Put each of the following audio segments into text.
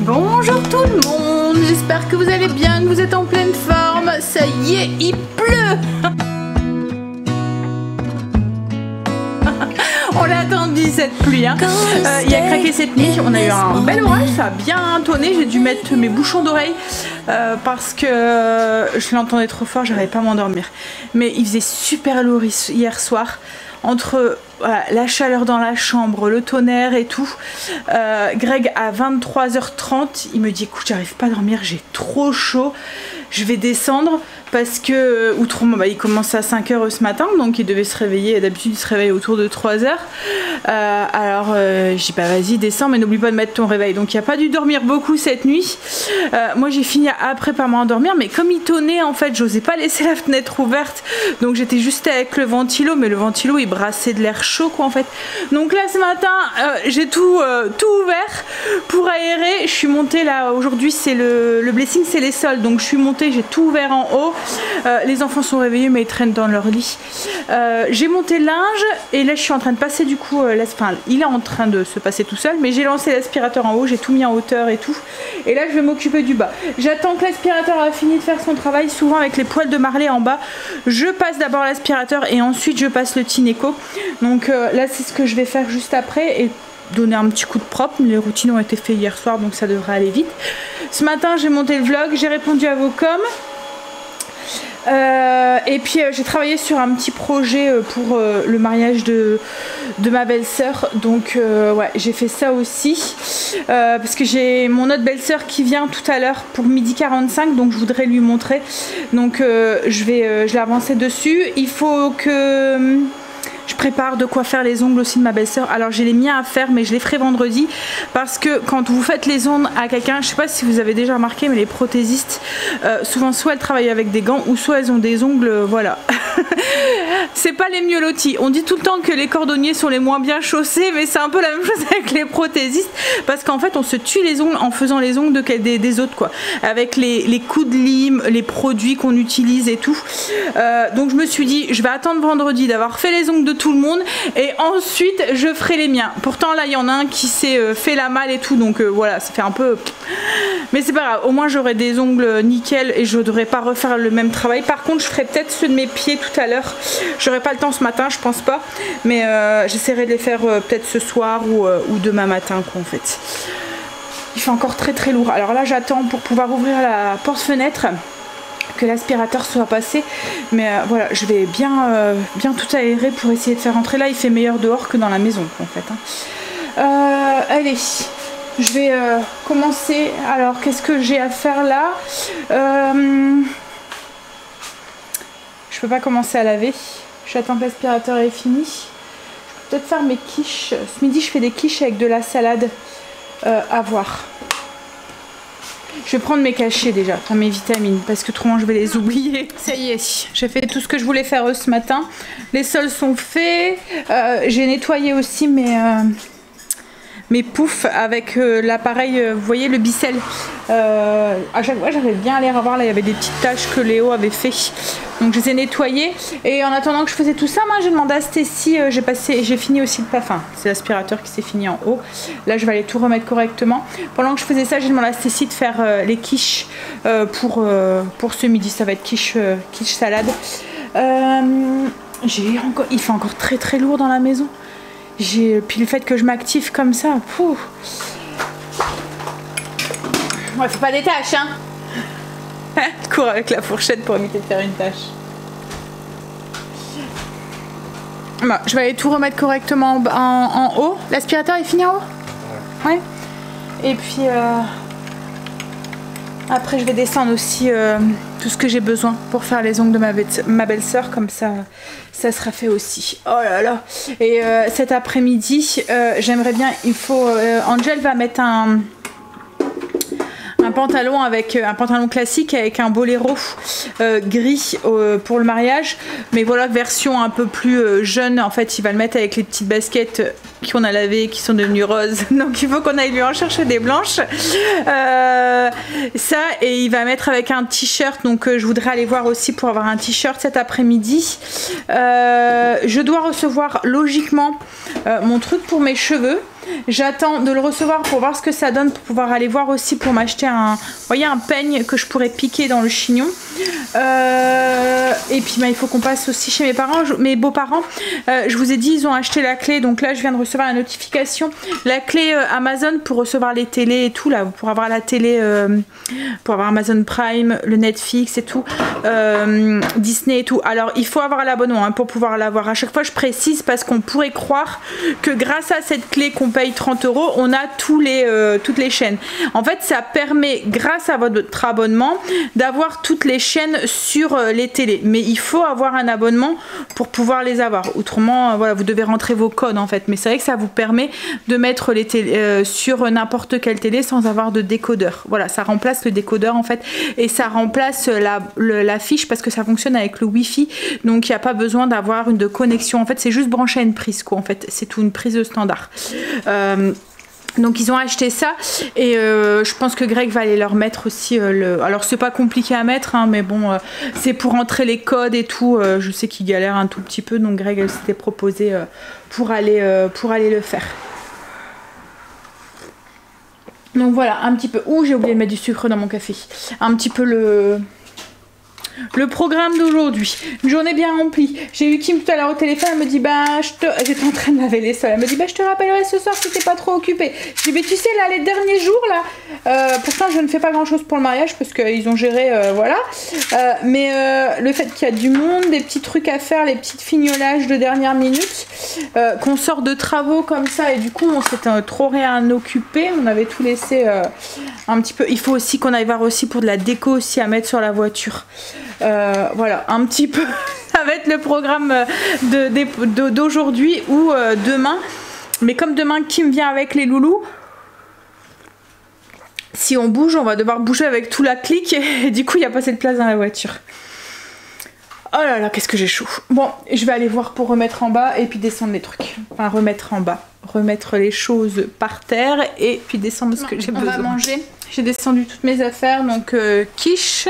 Bonjour tout le monde, j'espère que vous allez bien, que vous êtes en pleine forme. Ça y est, il pleut. On l'a attendu cette pluie, hein. Il a craqué cette nuit, on a eu un bel orage, ça a bien tonné, j'ai dû mettre mes bouchons d'oreille parce que je l'entendais trop fort, j'arrivais pas à m'endormir. Mais il faisait super lourd hier soir, entre voilà, la chaleur dans la chambre, le tonnerre et tout. Greg à 23h30, il me dit écoute, j'arrive pas à dormir, j'ai trop chaud, je vais descendre parce que autrement bah, il commence à 5h ce matin, donc il devait se réveiller, d'habitude il se réveille autour de 3h. Alors je dis bah vas-y descends, mais n'oublie pas de mettre ton réveil. Donc il a pas dû dormir beaucoup cette nuit. Moi j'ai fini après par m'endormir, mais comme il tonnait en fait, j'osais pas laisser la fenêtre ouverte, donc j'étais juste avec le ventilo, mais le ventilo il brassait de l'air chaud quoi en fait. Donc là ce matin j'ai tout ouvert pour aérer. Je suis montée là, aujourd'hui c'est le blessing, c'est les sols, donc je suis montée, j'ai tout ouvert en haut. Les enfants sont réveillés mais ils traînent dans leur lit. J'ai monté le linge et là je suis en train de passer du coup enfin, il est en train de se passer tout seul, mais j'ai lancé l'aspirateur en haut, j'ai tout mis en hauteur et tout, et là je vais m'occuper du bas. J'attends que l'aspirateur a fini de faire son travail. Souvent avec les poils de marlé en bas, je passe d'abord l'aspirateur et ensuite je passe le Tineco. Donc là c'est ce que je vais faire juste après et donner un petit coup de propre. Les routines ont été faites hier soir, donc ça devrait aller vite. Ce matin j'ai monté le vlog, j'ai répondu à vos coms. Et puis j'ai travaillé sur un petit projet pour le mariage de ma belle-sœur, donc ouais j'ai fait ça aussi parce que j'ai mon autre belle-sœur qui vient tout à l'heure pour 12h45, donc je voudrais lui montrer, donc je l'ai avancé dessus. Il faut que je prépare de quoi faire les ongles aussi de ma belle-sœur. Alors j'ai les miens à faire, mais je les ferai vendredi, parce que quand vous faites les ongles à quelqu'un, je sais pas si vous avez déjà remarqué, mais les prothésistes souvent soit elles travaillent avec des gants ou soit elles ont des ongles voilà. C'est pas les mieux lotis. On dit tout le temps que les cordonniers sont les moins bien chaussés, mais c'est un peu la même chose avec les prothésistes, parce qu'en fait on se tue les ongles en faisant les ongles des autres quoi, avec les coups de lime, les produits qu'on utilise et tout. Donc je me suis dit je vais attendre vendredi d'avoir fait les ongles de tout le monde et ensuite je ferai les miens. Pourtant là il y en a un qui s'est fait la malle et tout, donc voilà, ça fait un peu, mais c'est pas grave, au moins j'aurai des ongles nickel et je devrais pas refaire le même travail. Par contre je ferai peut-être ceux de mes pieds tout à l'heure, j'aurai pas le temps ce matin je pense pas, mais j'essaierai de les faire peut-être ce soir ou demain matin quoi en fait. Il fait encore très très lourd. Alors là j'attends pour pouvoir ouvrir la porte-fenêtre, que l'aspirateur soit passé, mais voilà je vais bien tout aérer pour essayer de faire rentrer. Là il fait meilleur dehors que dans la maison en fait, hein. Allez, je vais commencer. Alors qu'est-ce que j'ai à faire là? Je peux pas commencer à laver, j'attends que l'aspirateur est fini. Je peux peut-être faire mes quiches. Ce midi je fais des quiches avec de la salade, à voir. Je vais prendre mes cachets déjà, enfin mes vitamines, parce que autrement je vais les oublier. Ça y est, j'ai fait tout ce que je voulais faire ce matin. Les sols sont faits. J'ai nettoyé aussi mes poufs avec l'appareil, vous voyez le Bicel. À chaque fois j'arrive bien à les revoir. Là il y avait des petites taches que Léo avait fait, donc je les ai nettoyées. Et en attendant que je faisais tout ça, moi j'ai demandé à Stécie, j'ai fini aussi le parfum. C'est l'aspirateur qui s'est fini en haut. Là je vais aller tout remettre correctement. Pendant que je faisais ça, j'ai demandé à Stécie de faire les quiches pour ce midi. Ça va être quiche salade. Il fait encore très très lourd dans la maison. Puis le fait que je m'active comme ça, pouf. Ouais, faut pas des tâches, hein. Je cours avec la fourchette pour éviter de faire une tâche. Bon, je vais aller tout remettre correctement en haut. L'aspirateur est fini en haut? Ouais. Et puis après je vais descendre aussi tout ce que j'ai besoin pour faire les ongles de ma belle-sœur, comme ça sera fait aussi. Oh là là. Et cet après-midi j'aimerais bien, Angel va mettre un pantalon un pantalon classique avec un boléro gris pour le mariage, mais voilà, version un peu plus jeune en fait. Il va le mettre avec les petites baskets qu'on a lavées qui sont devenues roses, donc il faut qu'on aille lui en chercher des blanches. Ça, et il va mettre avec un t-shirt, donc je voudrais aller voir aussi pour avoir un t-shirt cet après-midi. Je dois recevoir logiquement mon truc pour mes cheveux. J'attends de le recevoir pour voir ce que ça donne, pour pouvoir aller voir aussi pour m'acheter un peigne que je pourrais piquer dans le chignon. Et puis il faut qu'on passe aussi chez mes parents, mes beaux-parents. Je vous ai dit, ils ont acheté la clé, donc là je viens de recevoir la notification. La clé Amazon pour recevoir les télés et tout, là, pour avoir la télé, pour avoir Amazon Prime, le Netflix et tout, Disney et tout. Alors il faut avoir l'abonnement hein, pour pouvoir l'avoir. À chaque fois je précise parce qu'on pourrait croire que grâce à cette clé qu'on paye 30 €, on a toutes les chaînes. En fait ça permet, grâce à votre abonnement, d'avoir toutes les chaînes sur les télés. Mais il faut avoir un abonnement pour pouvoir les avoir. Autrement, voilà, vous devez rentrer vos codes en fait. Mais c'est vrai que ça vous permet de mettre les télés sur n'importe quelle télé sans avoir de décodeur. Voilà, ça remplace le décodeur en fait. Et ça remplace la fiche parce que ça fonctionne avec le Wi-Fi. Donc il n'y a pas besoin d'avoir une connexion. En fait, c'est juste brancher à une prise quoi. En fait, c'est tout une prise de standard. Donc ils ont acheté ça et je pense que Greg va aller leur mettre aussi alors c'est pas compliqué à mettre hein, mais bon c'est pour entrer les codes et tout. Je sais qu'il galère un tout petit peu, donc Greg s'était proposé pour aller le faire. Donc voilà un petit peu. Ouh, j'ai oublié de mettre du sucre dans mon café. Un petit peu le programme d'aujourd'hui, une journée bien remplie. J'ai eu Kim tout à l'heure au téléphone, elle me dit bah j'étais en train de laver les sols, elle me dit bah je te rappellerai ce soir si t'es pas trop occupée. Je dis mais tu sais là les derniers jours là, pourtant je ne fais pas grand chose pour le mariage parce qu'ils ont géré voilà, mais le fait qu'il y a du monde, des petits trucs à faire, les petites fignolages de dernière minute, qu'on sort de travaux comme ça et du coup on s'était trop rien occupé, on avait tout laissé un petit peu. Il faut aussi qu'on aille voir aussi pour de la déco aussi à mettre sur la voiture. Voilà, un petit peu, ça va être le programme d'aujourd'hui ou demain. Mais comme demain Kim vient avec les loulous, si on bouge, on va devoir bouger avec tout la clique et du coup il n'y a pas assez de place dans la voiture. Oh là là, qu'est-ce que j'ai chaud. Bon, je vais aller voir pour remettre en bas et puis descendre les trucs. Enfin, remettre en bas, remettre les choses par terre et puis descendre ce que j'ai besoin. On va manger. J'ai descendu toutes mes affaires, donc quiche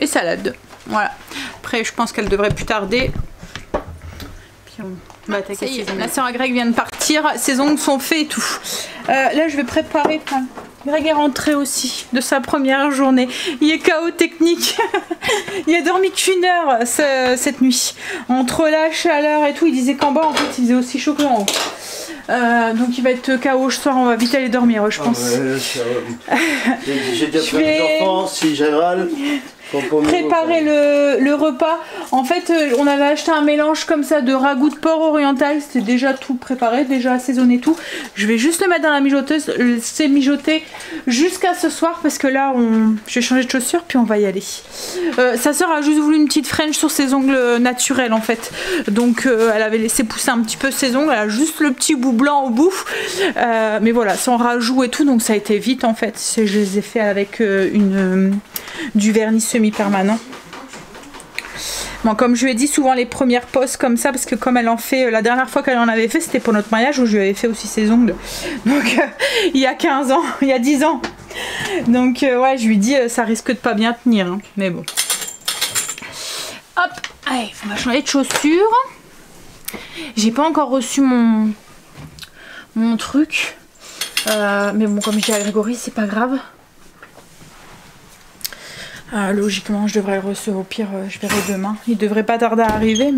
et salade. Voilà. Après, je pense qu'elle devrait plus tarder. Puis on va attaquer ses ongles. La sœur à Greg vient de partir. Ses ongles sont faits et tout. Là, je vais préparer. Enfin, Greg est rentré aussi de sa première journée. Il est KO technique. Il a dormi qu'1 heure cette nuit. Entre la chaleur et tout, il disait qu'en bas, en fait, il faisait aussi chaud qu'en haut. Donc il va être KO ce soir, on va vite aller dormir, je pense. J'ai déjà pris les enfants, si j'ai mal. Préparer le repas. En fait, on avait acheté un mélange comme ça de ragoût de porc oriental. C'était déjà tout préparé, déjà assaisonné tout. Je vais juste le mettre dans la mijoteuse. C'est mijoté jusqu'à ce soir parce que là, je vais changer de chaussures puis on va y aller. Sa soeur a juste voulu une petite French sur ses ongles naturels en fait. Donc elle avait laissé pousser un petit peu ses ongles. Elle a juste le petit bout blanc au bout. Mais voilà, sans rajout et tout. Donc ça a été vite en fait. Je les ai fait avec du vernis semi-permanent. Bon, comme je lui ai dit, souvent les premières poses comme ça, parce que comme elle en fait, la dernière fois qu'elle en avait fait, c'était pour notre mariage où je lui avais fait aussi ses ongles. Donc il y a 15 ans, il y a 10 ans. Donc ouais, je lui dis, ça risque de pas bien tenir. Hein. Mais bon. Hop, allez, on va changer de chaussures. J'ai pas encore reçu mon truc. Mais bon, comme je dis à Grégory, c'est pas grave. Logiquement je devrais le recevoir, au pire je verrai demain. Il devrait pas tarder à arriver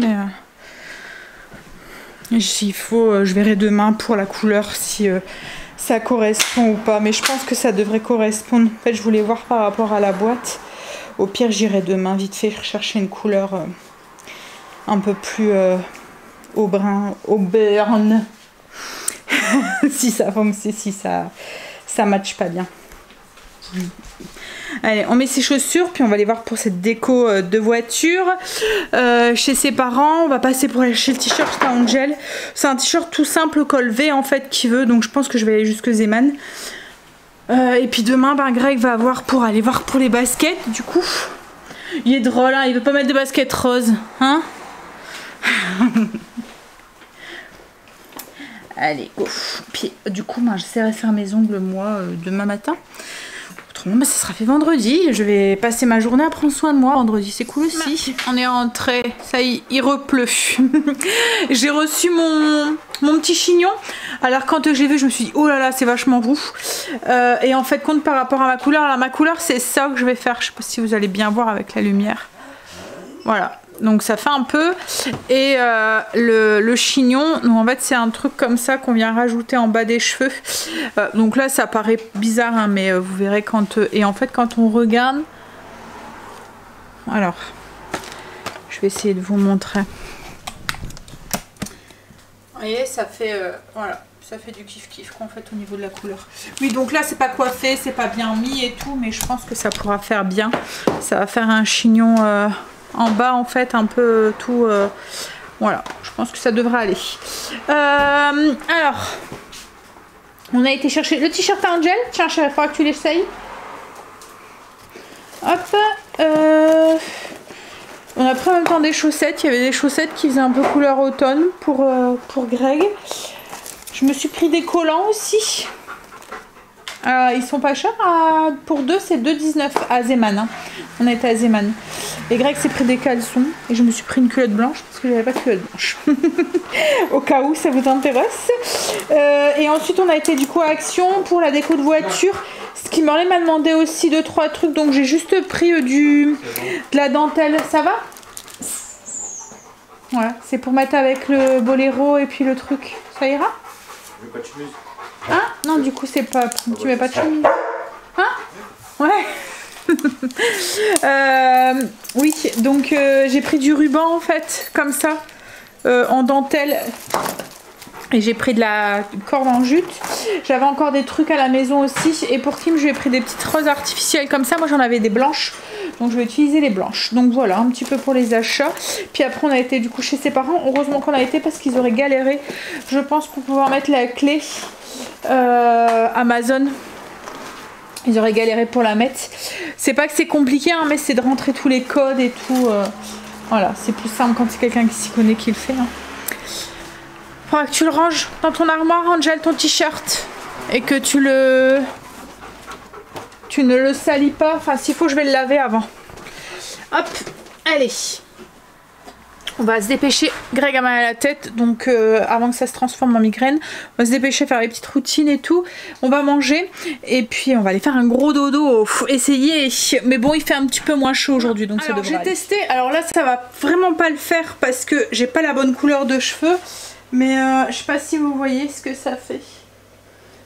mais s'il faut je verrai demain pour la couleur si ça correspond ou pas, mais je pense que ça devrait correspondre. En fait je voulais voir par rapport à la boîte, au pire j'irai demain vite fait chercher une couleur un peu plus au brun, au burn. Si ça fonctionne, si ça matche pas bien. Allez, on met ses chaussures, puis on va aller voir pour cette déco de voiture. Chez ses parents, on va passer pour aller acheter le t-shirt à Angel. C'est un t-shirt tout simple, col V en fait, qu'il veut, donc je pense que je vais aller jusque Zeman. Et puis demain, ben, Greg va avoir pour aller voir pour les baskets, du coup. Il est drôle, hein, il veut pas mettre de baskets roses, hein. Allez, go. Puis du coup, ben, j'essaierai de faire mes ongles moi demain matin. Bon, bah, ça sera fait vendredi. Je vais passer ma journée à prendre soin de moi. Vendredi, c'est cool aussi. On est rentré. Ça y est, il repleut. J'ai reçu mon petit chignon. Alors quand j'ai vu, je me suis dit, oh là là, c'est vachement roux. Et en fait, compte par rapport à ma couleur. Alors ma couleur, c'est ça que je vais faire. Je sais pas si vous allez bien voir avec la lumière. Voilà. Donc ça fait un peu. Et le chignon, donc en fait c'est un truc comme ça qu'on vient rajouter en bas des cheveux. Donc là ça paraît bizarre hein, mais vous verrez quand... et en fait quand on regarde... Alors, je vais essayer de vous montrer. Vous voyez, ça fait... voilà, ça fait du kiff-kiff qu'en fait au niveau de la couleur. Oui, donc là c'est pas coiffé, c'est pas bien mis et tout, mais je pense que ça pourra faire bien. Ça va faire un chignon... en bas en fait un peu tout voilà, je pense que ça devrait aller. Alors on a été chercher le t-shirt à Angel. Tiens chérie, il faudra que tu l'essayes. Hop, on a pris en même temps des chaussettes. Il y avait des chaussettes qui faisaient un peu couleur automne pour Greg. Je me suis pris des collants aussi. Ils sont pas chers, pour deux c'est 2,19 à Zeman, hein. On a été à Zeman. Et Greg s'est pris des caleçons et je me suis pris une culotte blanche parce que j'avais pas de culotte blanche. Au cas où ça vous intéresse. Et ensuite on a été du coup à Action pour la déco de voiture. Ce qui m'a demandé aussi 2-3 trucs, donc j'ai juste pris de la dentelle. Ça va? Voilà, c'est pour mettre avec le boléro et puis le truc. Ça ira? Je veux pas de chemise. Hein? Non, du coup, c'est pas... Tu mets pas de chemise. Hein? Ouais. Oui, donc j'ai pris du ruban, en fait, comme ça, en dentelle. Et j'ai pris de la corde en jute. J'avais encore des trucs à la maison aussi. Et pour Kim, je lui ai pris des petites roses artificielles comme ça. Moi, j'en avais des blanches. Donc, je vais utiliser les blanches. Donc, voilà, un petit peu pour les achats. Puis après, on a été du coup chez ses parents. Heureusement qu'on a été parce qu'ils auraient galéré, je pense, pour pouvoir mettre la clé Amazon. Ils auraient galéré pour la mettre. C'est pas que c'est compliqué, hein, mais c'est de rentrer tous les codes et tout. Voilà, c'est plus simple quand c'est quelqu'un qui s'y connaît qui le fait. Hein. Faudra que tu le ranges dans ton armoire, Angel, ton t-shirt. Et que tu ne le salis pas. Enfin, s'il faut, je vais le laver avant. Hop, allez. On va se dépêcher. Greg a mal à la tête, donc avant que ça se transforme en migraine, on va se dépêcher, faire les petites routines et tout. On va manger et puis on va aller faire un gros dodo. Faut essayer. Mais bon, il fait un petit peu moins chaud aujourd'hui, donc ça devrait aller. J'ai testé. Alors là, ça va vraiment pas le faire parce que j'ai pas la bonne couleur de cheveux. Mais je sais pas si vous voyez ce que ça fait.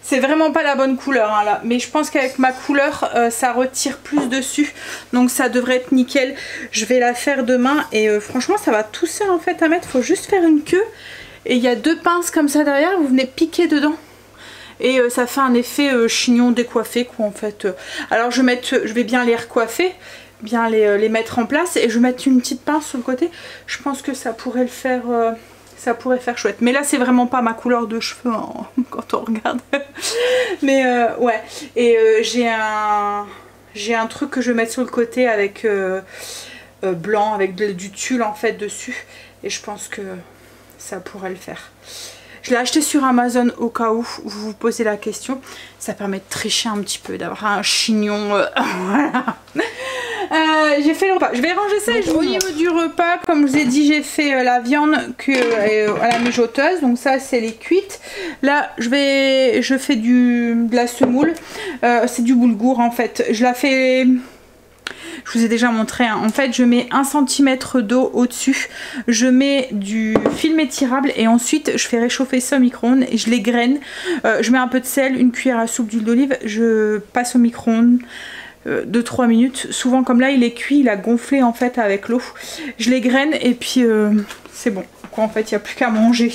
C'est vraiment pas la bonne couleur hein, là. Mais je pense qu'avec ma couleur ça retire plus dessus. Donc ça devrait être nickel. Je vais la faire demain. Et franchement ça va tout seul en fait à mettre. Faut juste faire une queue. Et il y a 2 pinces comme ça derrière. Vous venez piquer dedans. Et ça fait un effet chignon décoiffé quoi en fait. Alors je vais bien les recoiffer. Bien les mettre en place. Et je vais mettre une petite pince sur le côté. Je pense que ça pourrait le faire... ça pourrait faire chouette, mais là c'est vraiment pas ma couleur de cheveux hein, quand on regarde. Mais ouais, et j'ai un truc que je vais mettre sur le côté avec blanc, avec du tulle en fait dessus, et je pense que ça pourrait le faire. Je l'ai acheté sur Amazon au cas où vous vous posez la question. Ça permet de tricher un petit peu, d'avoir un chignon. Voilà. J'ai fait le repas. Je vais ranger ça. Au niveau du repas, comme je vous ai dit, j'ai fait la viande à la mijoteuse. Donc ça, c'est les cuites. Là, je fais de la semoule. C'est du boulgour en fait. Je la fais... Je vous ai déjà montré, hein. En fait je mets 1 cm d'eau au dessus, je mets du film étirable et ensuite je fais réchauffer ça au micro-ondes et je les graine, je mets un peu de sel, une cuillère à soupe d'huile d'olive, je passe au micro-ondes 2-3 minutes, souvent comme là il est cuit, il a gonflé en fait avec l'eau, je les graine et puis c'est bon. En fait il n'y a plus qu'à manger,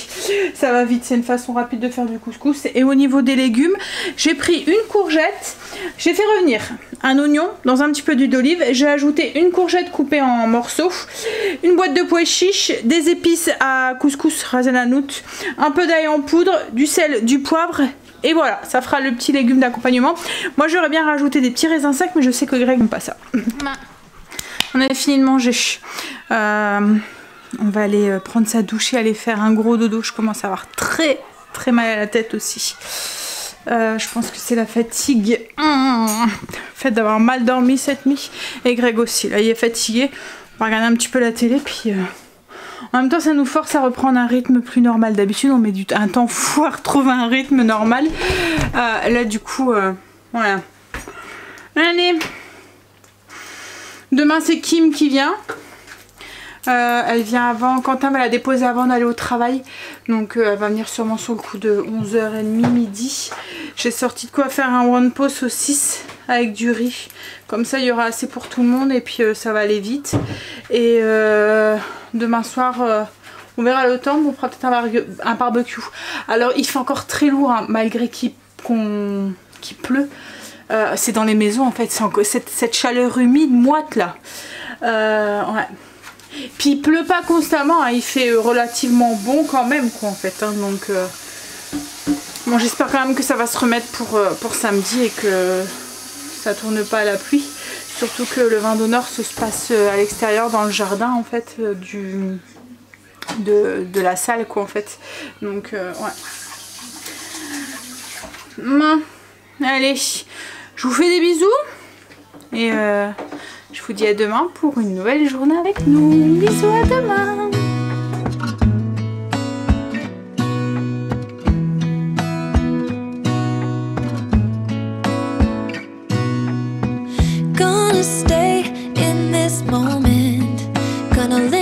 ça va vite, c'est une façon rapide de faire du couscous. Et au niveau des légumes, j'ai pris une courgette, j'ai fait revenir un oignon dans un petit peu d'huile d'olive, j'ai ajouté une courgette coupée en morceaux, une boîte de pois chiches, des épices à couscous ras el hanout, un peu d'ail en poudre, du sel, du poivre. Et voilà, ça fera le petit légume d'accompagnement. Moi j'aurais bien rajouté des petits raisins secs, mais je sais que Greg n'aime pas ça. On a fini de manger. On va aller prendre sa douche et aller faire un gros dodo. Je commence à avoir très mal à la tête aussi. Je pense que c'est la fatigue. fait d'avoir mal dormi cette nuit. Et Greg aussi, là il est fatigué. On va regarder un petit peu la télé, puis en même temps ça nous force à reprendre un rythme plus normal. D'habitude on met un temps fou à retrouver un rythme normal. Là du coup, voilà. Allez. Demain c'est Kim qui vient. Elle vient avant, Quentin va la déposer avant d'aller au travail. Donc elle va venir sûrement sur le coup de 11h30, midi. J'ai sorti de quoi faire un one pot saucisse avec du riz. Comme ça il y aura assez pour tout le monde et puis ça va aller vite. Et demain soir, on verra le temps, on fera peut-être un barbecue. Alors il fait encore très lourd hein, malgré qu'il pleut. C'est dans les maisons en fait, c'est cette chaleur humide moite là. Ouais. Puis il pleut pas constamment, hein, il fait relativement bon quand même quoi en fait. Hein, donc bon, j'espère quand même que ça va se remettre pour samedi et que ça tourne pas à la pluie. Surtout que le vin d'honneur se passe à l'extérieur dans le jardin en fait de la salle quoi en fait. Donc ouais. Allez, je vous fais des bisous et je vous dis à demain pour une nouvelle journée avec nous. Bisous, à demain. Gonna stay in this moment, gonna live